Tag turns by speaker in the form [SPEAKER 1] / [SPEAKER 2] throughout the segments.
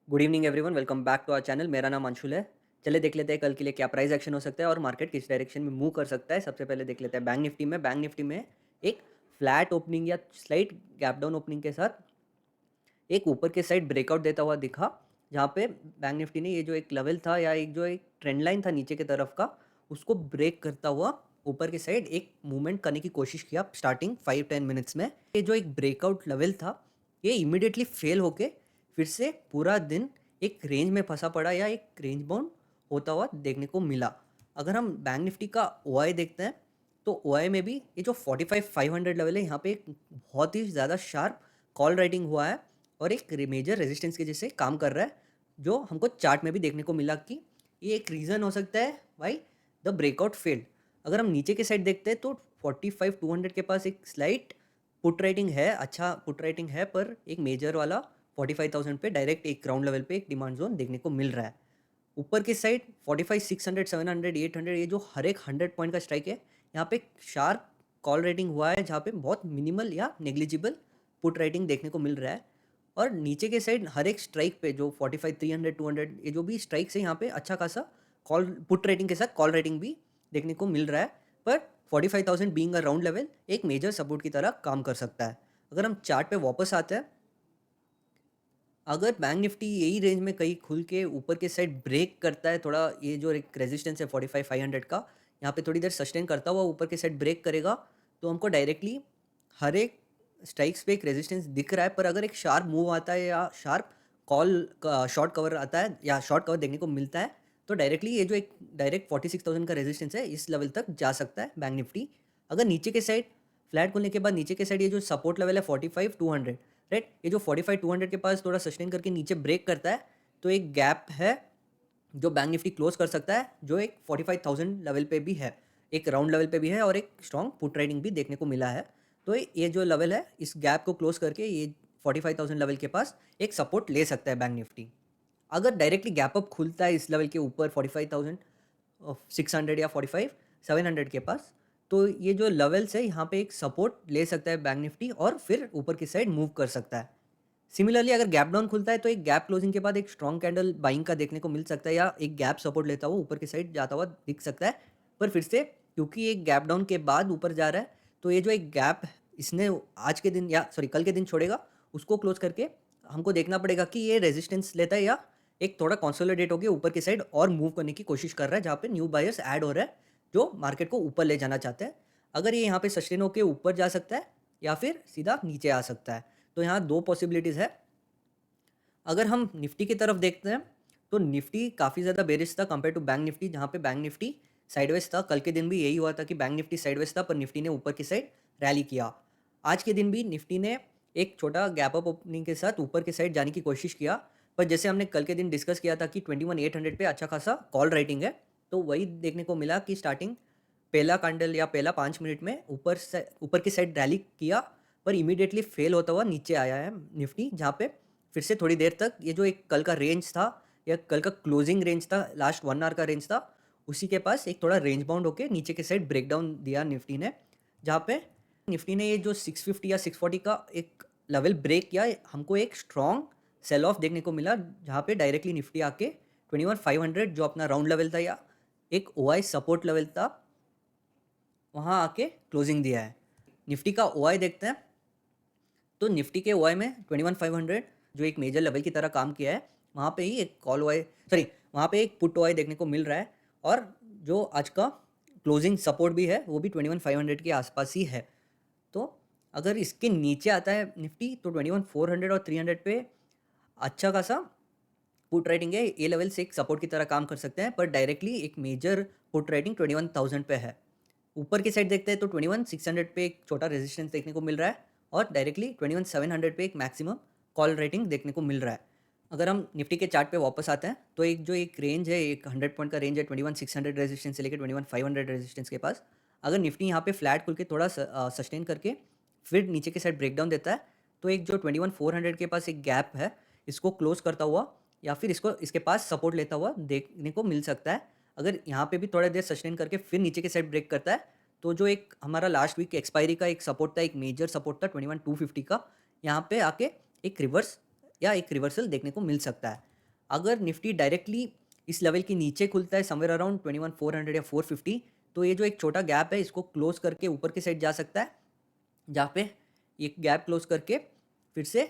[SPEAKER 1] Good evening everyone, welcome back to our channel. मेरा नाम अंशुल है। चलिए देख लेते हैं कल के लिए क्या प्राइस एक्शन हो सकता है और मार्केट किस डायरेक्शन में मूव कर सकता है। सबसे पहले देख लेते हैं बैंक निफ्टी में एक फ्लैट ओपनिंग या स्लाइट गैप डाउन ओपनिंग के साथ एक ऊपर के साइड ब्रेकआउट देता हुआ दिखा, जहाँ पे बैंक निफ्टी ने ये जो एक लेवल था या एक जो एक ट्रेंड लाइन था नीचे की तरफ का, उसको ब्रेक करता हुआ ऊपर के साइड एक मूवमेंट करने की कोशिश किया स्टार्टिंग 5-10 मिनट्स में। ये जो एक ब्रेकआउट लेवल था, ये इमिडिएटली फेल होके फिर से पूरा दिन एक रेंज में फंसा पड़ा या एक रेंज बाउंड होता हुआ देखने को मिला। अगर हम बैंक निफ्टी का ओआई देखते हैं तो ओआई में भी ये जो 45,500 लेवल है, यहाँ पे एक बहुत ही ज़्यादा शार्प कॉल राइटिंग हुआ है और एक मेजर रेजिस्टेंस के जैसे काम कर रहा है, जो हमको चार्ट में भी देखने को मिला कि ये एक रीज़न हो सकता है वाई द ब्रेकआउट फेल्ड। अगर हम नीचे के साइड देखते हैं तो 45,200 के पास एक स्लाइट पुट राइटिंग है, अच्छा पुट राइटिंग है, पर एक मेजर वाला 45,000 पे डायरेक्ट एक ग्राउंड लेवल पे एक डिमांड जोन देखने को मिल रहा है। ऊपर की साइड 45, 600, 700, 800, ये जो हर एक 100 पॉइंट का स्ट्राइक है, यहाँ पे शार्प कॉल रेटिंग हुआ है, जहाँ पे बहुत मिनिमल या नेग्लिजिबल पुट राइटिंग देखने को मिल रहा है। और नीचे के साइड हर एक स्ट्राइक पे जो 45, 300, 200, ये जो भी स्ट्राइक्स है, यहाँ पे अच्छा खासा कॉल पुट रेटिंग के साथ कॉल रेटिंग भी देखने को मिल रहा है। पर 45,000 बीइंग अ राउंड लेवल एक मेजर सपोर्ट की तरह काम कर सकता है। अगर हम चार्ट पे वापस आते हैं, अगर बैंक निफ्टी यही रेंज में कहीं खुल के ऊपर के साइड ब्रेक करता है, थोड़ा ये जो एक रेजिस्टेंस है 45,500 का, यहाँ पे थोड़ी देर सस्टेन करता हुआ ऊपर के साइड ब्रेक करेगा, तो हमको डायरेक्टली हर एक स्ट्राइक्स पे एक रेजिस्टेंस दिख रहा है। पर अगर एक शार्प मूव आता है या शार्प कॉल का शॉर्ट कवर आता है या शॉर्ट कवर देखने को मिलता है, तो डायरेक्टली ये जो एक डायरेक्ट 46,000 का रेजिस्टेंस है, इस लेवल तक जा सकता है बैंक निफ्टी। अगर नीचे के साइड फ्लैट खुलने के बाद नीचे के साइड ये जो सपोर्ट लेवल है 45,200, राइट, ये जो 45,200 के पास थोड़ा सस्टेन करके नीचे ब्रेक करता है, तो एक गैप है जो बैंक निफ्टी क्लोज कर सकता है, जो एक 45,000 लेवल पे भी है, एक राउंड लेवल पे भी है और एक स्ट्रॉन्ग पुट राइडिंग भी देखने को मिला है। तो ये जो लेवल है, इस गैप को क्लोज करके ये 45,000 लेवल के पास एक सपोर्ट ले सकता है बैंक निफ्टी। अगर डायरेक्टली गैप अप खुलता है इस लेवल के ऊपर 45,600 या 45,700 के पास, तो ये जो लेवल्स है, यहाँ पे एक सपोर्ट ले सकता है बैंक निफ्टी और फिर ऊपर की साइड मूव कर सकता है। सिमिलरली अगर गैप डाउन खुलता है तो एक गैप क्लोजिंग के बाद एक स्ट्रॉन्ग कैंडल बाइंग का देखने को मिल सकता है या एक गैप सपोर्ट लेता हुआ ऊपर की साइड जाता हुआ दिख सकता है। पर फिर से क्योंकि एक गैप डाउन के बाद ऊपर जा रहा है, तो ये जो एक गैप इसने आज के दिन या सॉरी कल के दिन छोड़ेगा, उसको क्लोज करके हमको देखना पड़ेगा कि ये रेजिस्टेंस लेता है या एक थोड़ा कंसोलिडेट होकर ऊपर की साइड और मूव करने की कोशिश कर रहा है, जहाँ पे न्यू बायर्स ऐड हो रहा है जो मार्केट को ऊपर ले जाना चाहते हैं। अगर ये यहाँ पे सस्टेन होकर ऊपर जा सकता है या फिर सीधा नीचे आ सकता है। तो यहाँ दो पॉसिबिलिटीज़ है। अगर हम निफ्टी की तरफ देखते हैं तो निफ्टी काफ़ी ज़्यादा बेरिश था कंपेयर टू बैंक निफ्टी, जहाँ पे बैंक निफ्टी साइडवेज था। कल के दिन भी यही हुआ था कि बैंक निफ्टी साइडवेज था, पर निफ्टी ने ऊपर की साइड रैली किया। आज के दिन भी निफ्टी ने एक छोटा गैप अप ओपनिंग के साथ ऊपर की साइड जाने की कोशिश किया, पर जैसे हमने कल के दिन डिस्कस किया था कि 21,800 पे अच्छा खासा कॉल राइटिंग है, तो वही देखने को मिला कि स्टार्टिंग पहला कैंडल या पहला 5 मिनट में ऊपर की साइड रैली किया, पर इमीडिएटली फेल होता हुआ नीचे आया है निफ्टी, जहाँ पे फिर से थोड़ी देर तक ये जो एक कल का रेंज था या कल का क्लोजिंग रेंज था, लास्ट 1 आवर का रेंज था, उसी के पास एक थोड़ा रेंज बाउंड होके नीचे के साइड ब्रेकडाउन दिया निफ्टी ने, जहाँ पे निफ्टी ने ये जो 650 या 640 का एक लेवल ब्रेक किया, हमको एक स्ट्रॉन्ग सेल ऑफ देखने को मिला, जहाँ पे डायरेक्टली निफ्टी आके 21,500 जो अपना राउंड लेवल था या एक ओआई सपोर्ट लेवल था, वहाँ आके क्लोजिंग दिया है। निफ्टी का ओआई देखते हैं तो निफ्टी के ओआई में 21,500 जो एक मेजर लेवल की तरह काम किया है, वहाँ पे ही एक कॉल ओआई सॉरी वहाँ पे एक पुट ओआई देखने को मिल रहा है, और जो आज का क्लोजिंग सपोर्ट भी है वो भी 21,500 के आसपास ही है। तो अगर इसके नीचे आता है निफ्टी तो 21,400 और 300 पे अच्छा खासा पुट राइटिंग है, ये लेवल से एक सपोर्ट की तरह काम कर सकते हैं, पर डायरेक्टली एक मेजर पुट राइटिंग 21,000 पे है। ऊपर की साइड देखते हैं तो 21,600 पे एक छोटा रेजिस्टेंस देखने को मिल रहा है और डायरेक्टली 21,700 पे एक मैक्सिमम कॉल रेटिंग देखने को मिल रहा है। अगर हम निफ्टी के चार्ट पे वापस आते हैं तो एक जो एक रेंज है, एक 100 पॉइंट का रेंज है 21,600 रेजिस्टेंस से लेकर 21,500 रेजिस्टेंस के पास। अगर निफ्टी यहाँ पे फ्लैट खुल के थोड़ा सस्टेन करके फिर नीचे के साइड ब्रेकडाउन देता है, तो एक जो 21,400 के पास एक गैप है, इसको क्लोज करता हुआ या फिर इसको इसके पास सपोर्ट लेता हुआ देखने को मिल सकता है। अगर यहाँ पे भी थोड़ा देर सस्टेन करके फिर नीचे के साइड ब्रेक करता है, तो जो एक हमारा लास्ट वीक एक्सपायरी का एक सपोर्ट था, एक मेजर सपोर्ट था 21,250 का, यहाँ पे आके एक रिवर्स या एक रिवर्सल देखने को मिल सकता है। अगर निफ्टी डायरेक्टली इस लेवल के नीचे खुलता है समवेयर अराउंड 21,400 या 450, तो ये जो एक छोटा गैप है इसको क्लोज करके ऊपर की साइड जा सकता है, जहाँ पे ये गैप क्लोज करके फिर से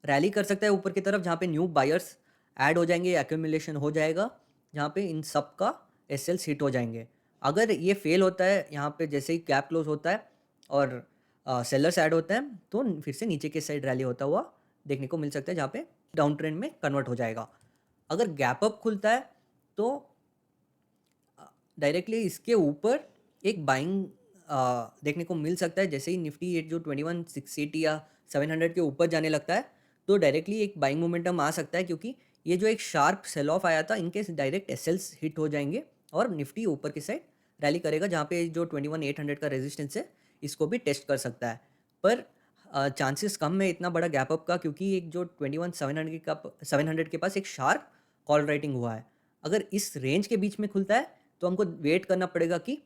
[SPEAKER 1] रैली कर सकता है ऊपर की तरफ, जहाँ पे न्यू बायर्स ऐड हो जाएंगे, एक्यूमुलेशन हो जाएगा, जहाँ पे इन सब का एसएल्स हिट हो जाएंगे। अगर ये फेल होता है यहाँ पे जैसे ही गैप क्लोज होता है और सेलर्स ऐड होता है, तो फिर से नीचे के साइड रैली होता हुआ देखने को मिल सकता है, जहाँ पे डाउन ट्रेंड में कन्वर्ट हो जाएगा। अगर गैप अप खुलता है तो डायरेक्टली इसके ऊपर एक बाइंग देखने को मिल सकता है। जैसे ही निफ्टी ये जो 21,680 या 700 के ऊपर जाने लगता है, तो डायरेक्टली एक बाइंग मोमेंटम आ सकता है, क्योंकि ये जो एक शार्प सेल ऑफ आया था इनके डायरेक्ट एसएल्स हिट हो जाएंगे और निफ्टी ऊपर की साइड रैली करेगा, जहाँ पे जो 21,800 का रेजिस्टेंस है इसको भी टेस्ट कर सकता है। पर चांसेस कम है इतना बड़ा गैप अप का, क्योंकि एक जो 21,700 के पास एक शार्प कॉल राइटिंग हुआ है। अगर इस रेंज के बीच में खुलता है तो हमको वेट करना पड़ेगा कि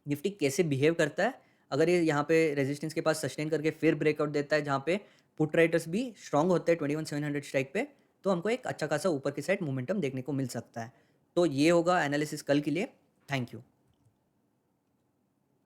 [SPEAKER 1] निफ्टी कैसे बिहेव करता है। अगर ये यहाँ पे रेजिस्टेंस के पास सस्टेन करके फिर ब्रेकआउट देता है, जहाँ पे पुट राइटर्स भी स्ट्रांग होते हैं 21,700 स्ट्राइक पे, तो हमको एक अच्छा खासा ऊपर की साइड मोमेंटम देखने को मिल सकता है। तो ये होगा एनालिसिस कल के लिए। Thank you.